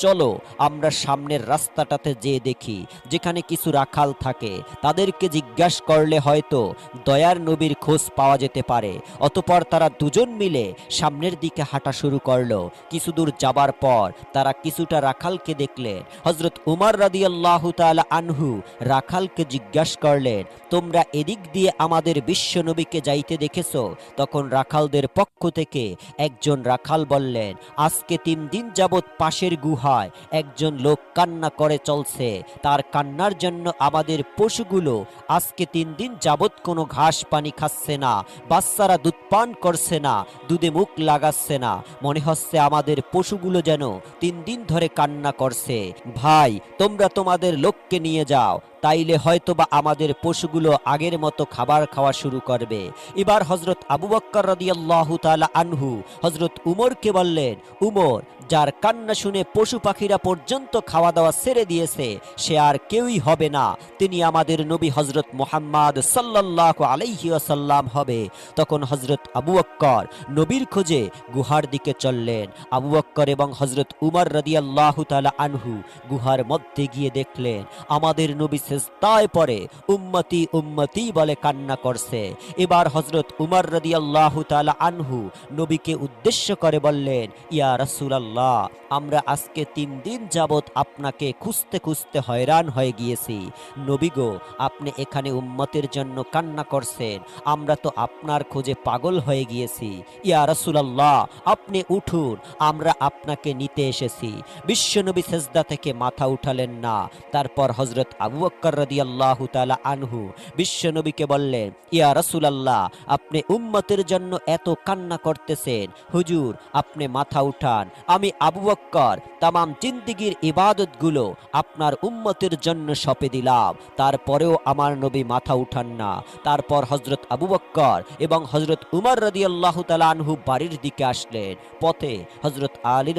চলো আমরা সামনের রাস্তাটাতে যেয়ে দেখি, যেখানে কিছু রাখাল থাকে, তাদেরকে জিজ্ঞাসা করলে হয়তো দয়ার নবীর খোঁজ পাওয়া যেতে পারে। অতঃপর তারা দুজন মিলে সামনের দিকে হাঁটা শুরু করলো। কিছু দূর যাবার পর তারা কিছুটা রাখালকে দেখলেন। হযরত উমর রাদিয়াল্লাহু তাআলা আনহু রাখালকে জিজ্ঞাসা করলেন, তোমরা এদিক দিয়ে আমাদের বিশ্ব নবীকে যাইতে দেখেছো? তখন রাখালদের পক্ষ থেকে একজন রাখাল বললেন, আজকে 3 দিন যাবৎ পাশের গুহায় একজন লোক কান্না করে চলছে। তার কান্নার জন্য আমাদের পশুগুলো আজকে 3 দিন যাবৎ কোনো ঘাস পানি খাচ্ছে না, বাচ্চারা দুধ পান করছে না, দুধে মুখ লাগাচ্ছে না। মনে হচ্ছে আমাদের পশুগুলো যেন 3 দিন ধরে কান্না করছে। ভাই, তোমরা তোমাদের লোককে নিয়ে যাও, তাইলে হয়তোবা আমাদের পশুগুলো আগের মতো খাবার খাওয়া শুরু করবে। এবার হযরত আবু বকর রাদিয়াল্লাহু তাআলা আনহু হযরত উমরকে বললেন, উমর, যার কান্না শুনে পশু পাখিরা পর্যন্ত খাওয়া দাওয়া ছেড়ে দিয়েছে, সে আর কেউই হবে না, তিনি আমাদের নবী হযরত মুহাম্মদ সাল্লাল্লাহু আলাইহি ওয়াসাল্লাম হবে। তখন হযরত আবু বকর নবীর খোঁজে গুহার দিকে চললেন। আবু বকর এবং হযরত উমর রাদিয়াল্লাহু তাআলা আনহু গুহার মধ্যে গিয়ে দেখলেন আমাদের নবী সিজদায় পড়ে উম্মতি উম্মতি বলে কান্না করছে। এবার হযরত উমর রাদিয়াল্লাহু তাআলা আনহু নবীকে উদ্দেশ্য করে বললেন, ইয়া রাসূলুল্লাহ, আমরা আজকে 3 দিন যাবৎ আপনাকে খুঁজতে খুঁজতে হয়রান হয়ে গিয়েছি। নবী গো, আপনি এখানে উম্মতের জন্য কান্না করছেন, আমরা তো আপনার খোঁজে পাগল হয়ে গিয়েছি। ইয়া রাসূলুল্লাহ, আপনি উঠুন, আমরা আপনাকে নিতে এসেছি। বিশ্বনবী সিজদা থেকে মাথা উঠালেন না। তারপর হযরত আবু বকর রাদিয়াল্লাহু তাআলা আনহু বিশ্বনবীকে বললেন, ইয়া রাসূলুল্লাহ, আপনি উম্মতের জন্য এত কান্না করতেছেন, হুজুর আপনি মাথা উঠান। আমি আবু বকর তামাম জিন্দেগীর ইবাদতগুলো আপনার উম্মতের জন্য সঁপে দিলাম, তারপরেও আমার নবী মাথা উঠান না। তারপর হযরত আবু বকর এবং হযরত উমর রাদিয়াল্লাহু তাআলা আনহু বাড়ির দিকে আসলেন। পথে হযরত আলী